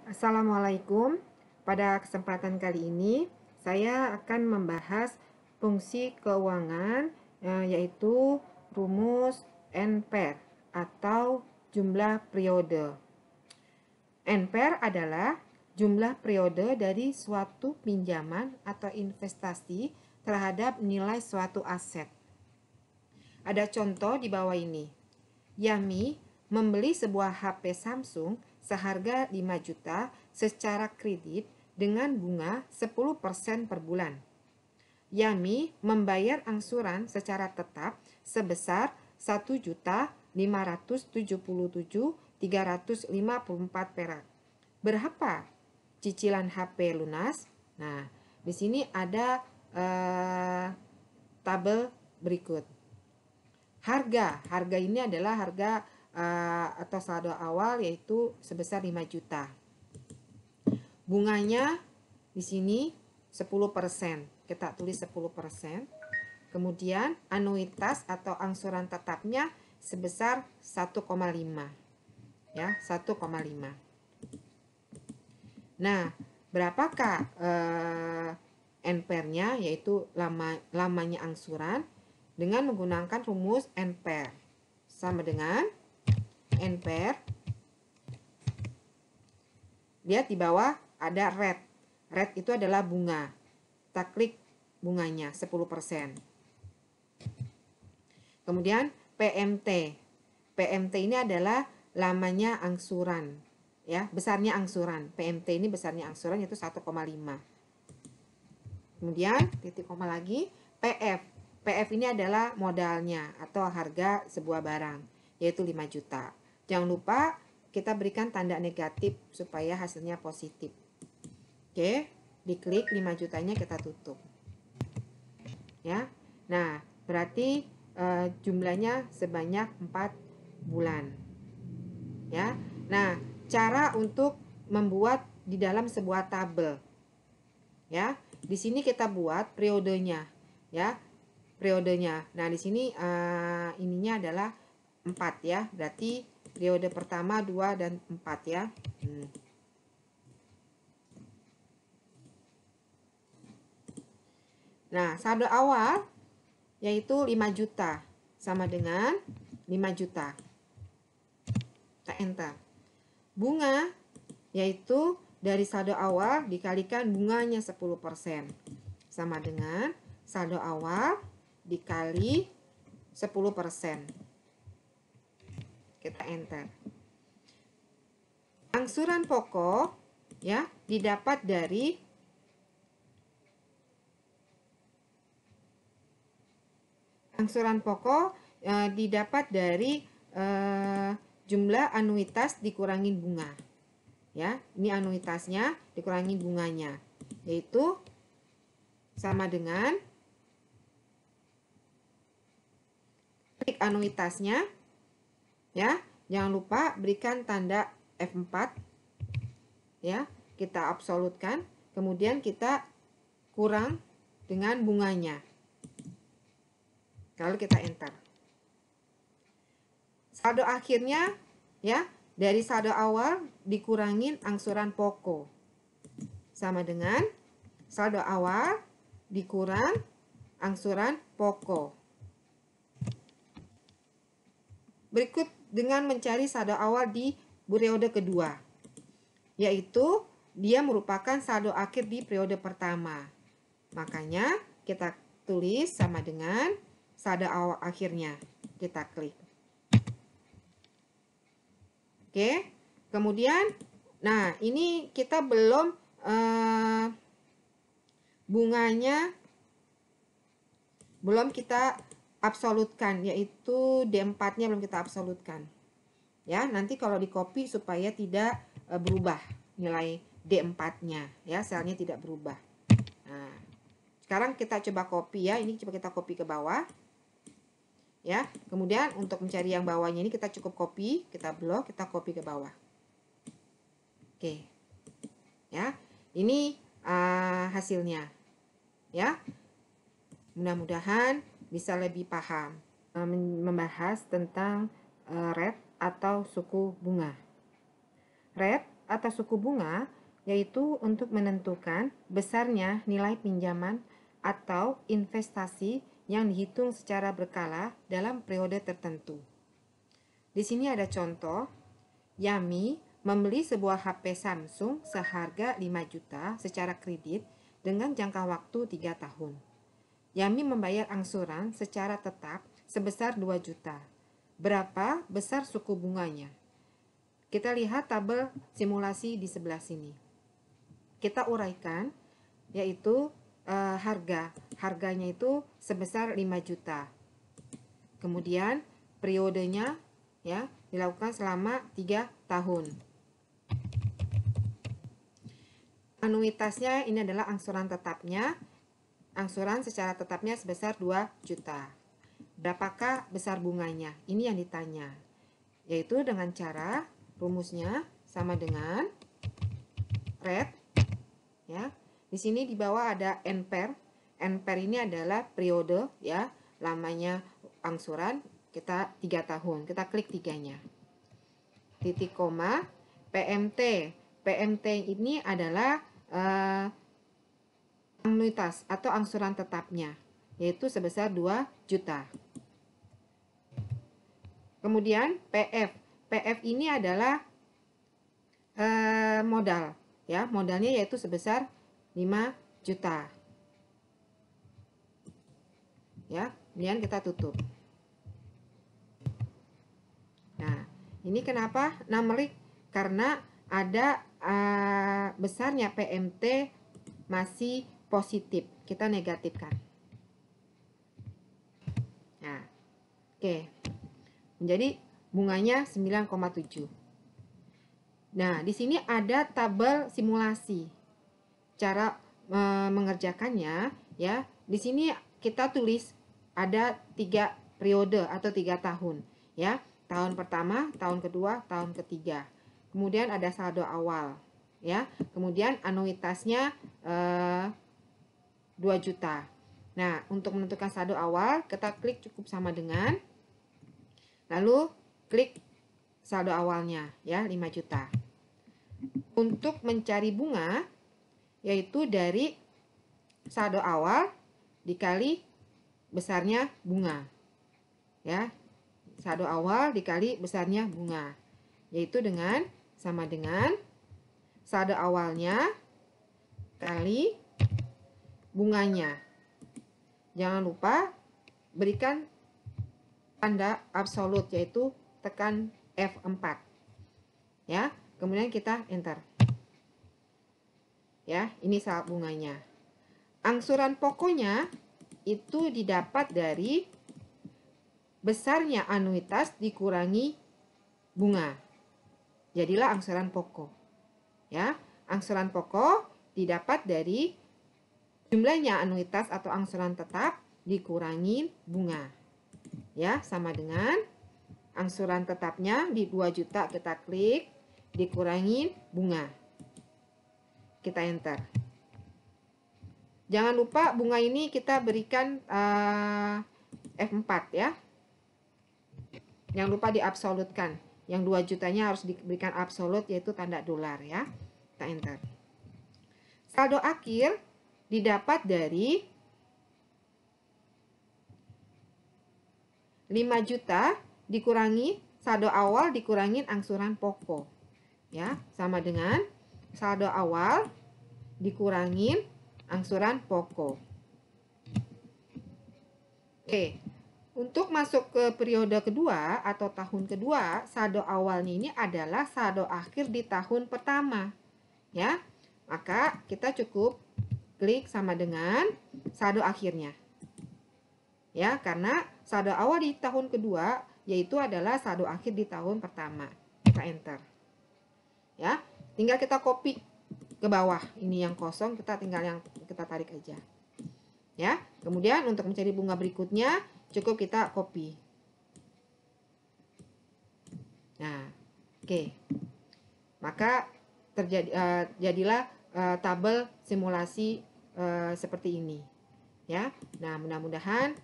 Assalamualaikum. Pada kesempatan kali ini saya akan membahas fungsi keuangan, yaitu rumus NPER atau jumlah periode. NPER adalah jumlah periode dari suatu pinjaman atau investasi terhadap nilai suatu aset. Ada contoh di bawah ini. Yami membeli sebuah HP Samsung seharga 5 juta secara kredit dengan bunga 10% per bulan. Yami membayar angsuran secara tetap sebesar 1.577.354 perak. Berapa cicilan HP lunas? Nah, di sini ada tabel berikut. Harga ini adalah harga atau saldo awal, yaitu sebesar 5 juta. Bunganya di sini 10%. Kita tulis 10%. Kemudian anuitas atau angsuran tetapnya sebesar 1,5. Ya, 1,5. Nah, berapakah NPER-nya, yaitu lamanya angsuran, dengan menggunakan rumus NPER. Sama dengan NPER. Lihat di bawah ada rate. Rate itu adalah bunga. Kita klik bunganya 10%. Kemudian PMT. PMT ini adalah lamanya angsuran. Ya, besarnya angsuran. PMT ini besarnya angsuran, yaitu 1,5. Kemudian titik koma lagi, PF. PF ini adalah modalnya atau harga sebuah barang, yaitu 5 juta. Jangan lupa kita berikan tanda negatif supaya hasilnya positif. Oke, diklik 5 jutanya, kita tutup. Ya. Nah, berarti jumlahnya sebanyak 4 bulan. Ya. Nah, cara untuk membuat di dalam sebuah tabel. Ya, di sini kita buat periodenya, ya. Periodenya. Nah, di sini ininya adalah 4 ya. Berarti periode pertama, 2 dan 4 ya. Nah, saldo awal yaitu 5 juta sama dengan 5 juta. Kita enter. Bunga yaitu dari saldo awal dikalikan bunganya 10%. Sama dengan saldo awal dikali 10%. Kita enter. Angsuran pokok ya didapat dari jumlah anuitas dikurangin bunga. Ya, ini anuitasnya dikurangi bunganya, yaitu sama dengan klik anuitasnya. Ya, jangan lupa berikan tanda F4. Ya, kita absolutkan, kemudian kita kurang dengan bunganya. Lalu kita enter. Saldo akhirnya ya dari saldo awal dikurangin angsuran pokok. Sama dengan saldo awal dikurang angsuran pokok. Berikut dengan mencari saldo awal di periode kedua, yaitu dia merupakan saldo akhir di periode pertama. Makanya kita tulis sama dengan saldo awal akhirnya. Kita klik. Oke, kemudian, nah ini kita belum bunganya belum kita absolutkan, yaitu D4-nya belum kita absolutkan. Ya, nanti kalau di copy supaya tidak berubah nilai D4-nya, ya, selnya tidak berubah. Nah, sekarang kita coba copy ya, ini coba kita copy ke bawah. Ya, kemudian untuk mencari yang bawahnya ini kita cukup copy, kita blok, kita copy ke bawah. Oke. Ya, ini hasilnya. Ya. Mudah-mudahan bisa lebih paham membahas tentang rate atau suku bunga. Rate atau suku bunga yaitu untuk menentukan besarnya nilai pinjaman atau investasi yang dihitung secara berkala dalam periode tertentu. Di sini ada contoh, Yami membeli sebuah HP Samsung seharga 5 juta secara kredit dengan jangka waktu 3 tahun. Yami membayar angsuran secara tetap sebesar 2 juta. Berapa besar suku bunganya? Kita lihat tabel simulasi di sebelah sini. Kita uraikan, yaitu harganya itu sebesar 5 juta. Kemudian periodenya ya dilakukan selama 3 tahun. Anuitasnya ini adalah angsuran tetapnya. Angsuran secara tetapnya sebesar 2 juta. Berapakah besar bunganya? Ini yang ditanya. Yaitu dengan cara rumusnya sama dengan rate ya. Di sini di bawah ada NPER. NPER ini adalah periode ya, lamanya angsuran kita 3 tahun. Kita klik 3-nya. Titik koma PMT. PMT ini adalah anuitas atau angsuran tetapnya, yaitu sebesar 2 juta. Kemudian PF. PF ini adalah modal ya, modalnya yaitu sebesar 5 juta. Ya, kemudian kita tutup. Nah, ini kenapa numerik? Karena ada besarnya PMT masih positif, kita negatifkan. Nah, oke. Menjadi bunganya 9,7. Nah, di sini ada tabel simulasi. Cara mengerjakannya ya. Di sini kita tulis ada 3 periode atau 3 tahun ya. Tahun pertama, tahun kedua, tahun ketiga. Kemudian ada saldo awal ya. Kemudian anuitasnya 2 juta. Nah, untuk menentukan saldo awal, kita klik cukup sama dengan, lalu klik saldo awalnya ya, 5 juta. Untuk mencari bunga, yaitu dari saldo awal dikali besarnya bunga. Ya. Saldo awal dikali besarnya bunga. Yaitu sama dengan saldo awalnya kali bunganya. Jangan lupa berikan tanda absolut, yaitu tekan F4. Ya, kemudian kita enter. Ya, ini saldo bunganya. Angsuran pokoknya itu didapat dari besarnya anuitas dikurangi bunga. Jadilah angsuran pokok. Ya, angsuran pokok didapat dari jumlahnya anuitas atau angsuran tetap dikurangi bunga. Ya, sama dengan angsuran tetapnya di 2 juta, kita klik, dikurangi bunga. Kita enter. Jangan lupa bunga ini kita berikan F4 ya. Jangan lupa diabsolutkan. Yang 2 jutanya harus diberikan absolut, yaitu tanda dolar ya. Kita enter. Saldo akhir didapat dari 5 juta dikurangi saldo awal dikurangi angsuran pokok. Ya, sama dengan saldo awal dikurangi angsuran pokok. Oke. Untuk masuk ke periode kedua atau tahun kedua, saldo awalnya ini adalah saldo akhir di tahun pertama. Ya. Maka kita cukup klik sama dengan saldo akhirnya. Ya, karena saldo awal di tahun kedua yaitu adalah saldo akhir di tahun pertama. Kita enter. Ya, tinggal kita copy ke bawah. Ini yang kosong, kita tinggal yang kita tarik aja. Ya, kemudian untuk mencari bunga berikutnya cukup kita copy. Nah, oke. Maka jadilah tabel simulasi seperti ini. Ya, nah mudah-mudahan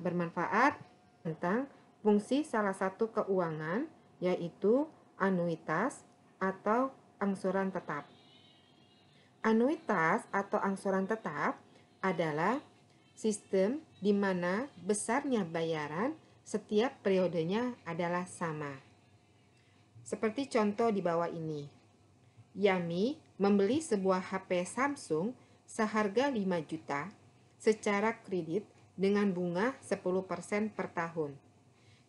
bermanfaat tentang fungsi salah satu keuangan, yaitu anuitas atau angsuran tetap. Anuitas atau angsuran tetap adalah sistem di mana besarnya bayaran setiap periodenya adalah sama. Seperti contoh di bawah ini. Yami membeli sebuah HP Samsung seharga 5 juta secara kredit dengan bunga 10% per tahun.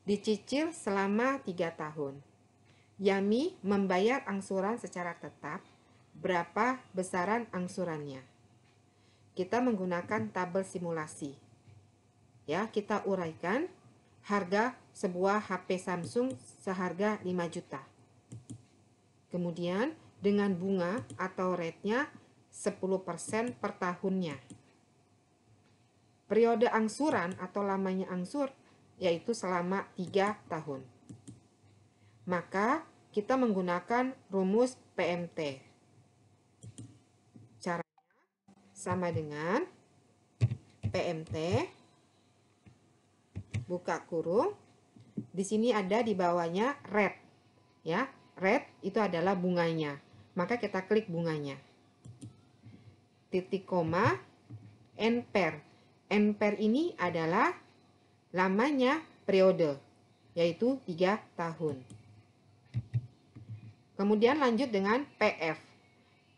Dicicil selama 3 tahun. Yami membayar angsuran secara tetap. Berapa besaran angsurannya? Kita menggunakan tabel simulasi. Ya, kita uraikan harga sebuah HP Samsung seharga 5 juta. Kemudian dengan bunga atau rate-nya 10% per tahunnya. Periode angsuran atau lamanya angsur yaitu selama 3 tahun. Maka kita menggunakan rumus PMT. Caranya sama dengan PMT buka kurung. Di sini ada di bawahnya rate. Ya, rate itu adalah bunganya. Maka kita klik bunganya. Titik koma, NPER. NPER ini adalah lamanya periode, yaitu 3 tahun. Kemudian lanjut dengan PF.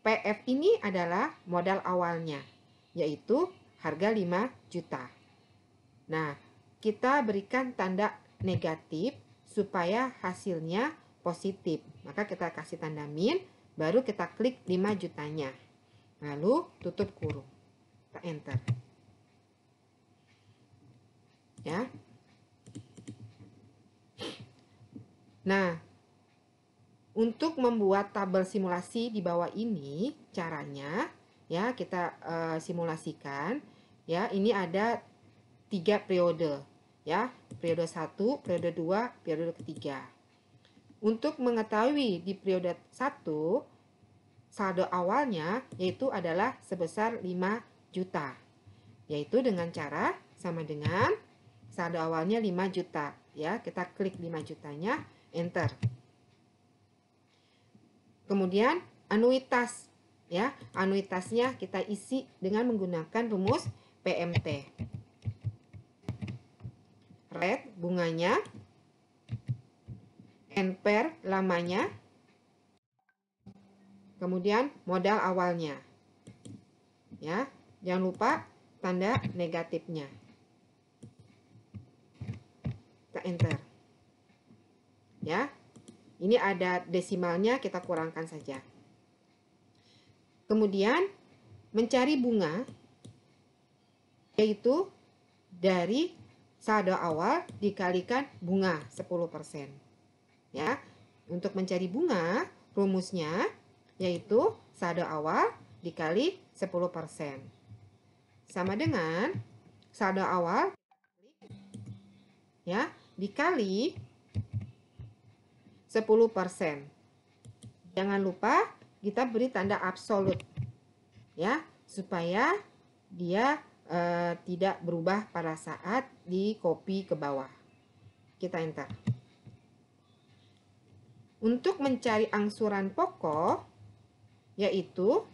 PF ini adalah modal awalnya, yaitu harga 5 juta. Nah, kita berikan tanda negatif supaya hasilnya positif. Maka kita kasih tanda min, baru kita klik 5 jutanya. Lalu tutup kurung. Kita enter. Ya. Nah, untuk membuat tabel simulasi di bawah ini caranya ya kita simulasikan ya. Ini ada 3 periode ya. Periode 1, periode 2, periode ketiga. Untuk mengetahui di periode 1 saldo awalnya yaitu adalah sebesar 5 juta. Yaitu dengan cara sama dengan saldo awalnya 5 juta ya. Kita klik 5 jutanya, enter. Kemudian anuitas ya. Anuitasnya kita isi dengan menggunakan rumus PMT. Rate bunganya, NPER lamanya, kemudian modal awalnya. Ya, jangan lupa tanda negatifnya. Kita enter. Ya. Ini ada desimalnya, kita kurangkan saja. Kemudian mencari bunga yaitu dari saldo awal dikalikan bunga 10%. Ya. Untuk mencari bunga, rumusnya yaitu saldo awal dikali 10%. Sama dengan saldo awal ya dikali 10%. Jangan lupa kita beri tanda absolut ya, supaya dia tidak berubah pada saat di copy ke bawah. Kita enter. Untuk mencari angsuran pokok yaitu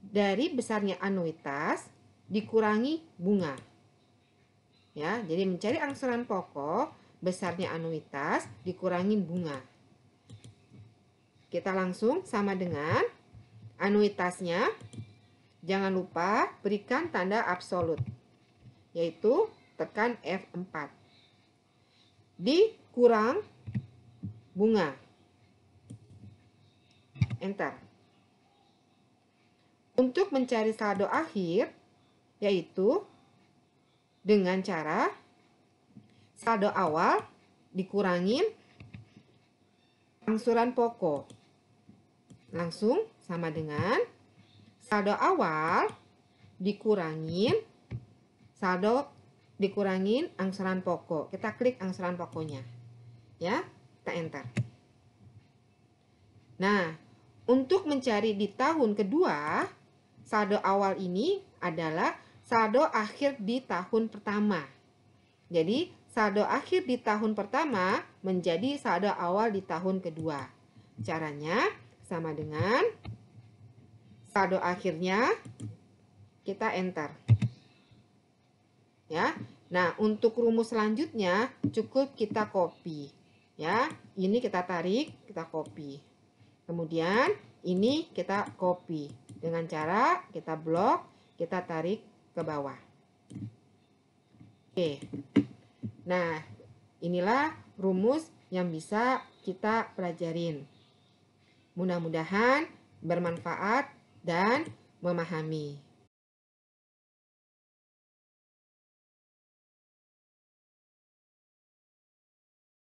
dari besarnya anuitas dikurangi bunga. Ya, jadi mencari angsuran pokok besarnya anuitas dikurangi bunga. Kita langsung sama dengan anuitasnya. Jangan lupa berikan tanda absolut, yaitu tekan F4. Dikurang bunga. Enter. Untuk mencari saldo akhir, yaitu dengan cara saldo awal dikurangin angsuran pokok. Langsung sama dengan saldo awal dikurangin angsuran pokok. Kita klik angsuran pokoknya. Ya, kita enter. Nah, untuk mencari di tahun kedua, saldo awal ini adalah saldo akhir di tahun pertama. Jadi, saldo akhir di tahun pertama menjadi saldo awal di tahun kedua. Caranya sama dengan saldo akhirnya kita enter. Ya. Nah, untuk rumus selanjutnya cukup kita copy. Ya, ini kita tarik, kita copy. Kemudian ini kita copy dengan cara kita blok, kita tarik ke bawah. Oke. Nah, inilah rumus yang bisa kita pelajarin. Mudah-mudahan bermanfaat dan memahami.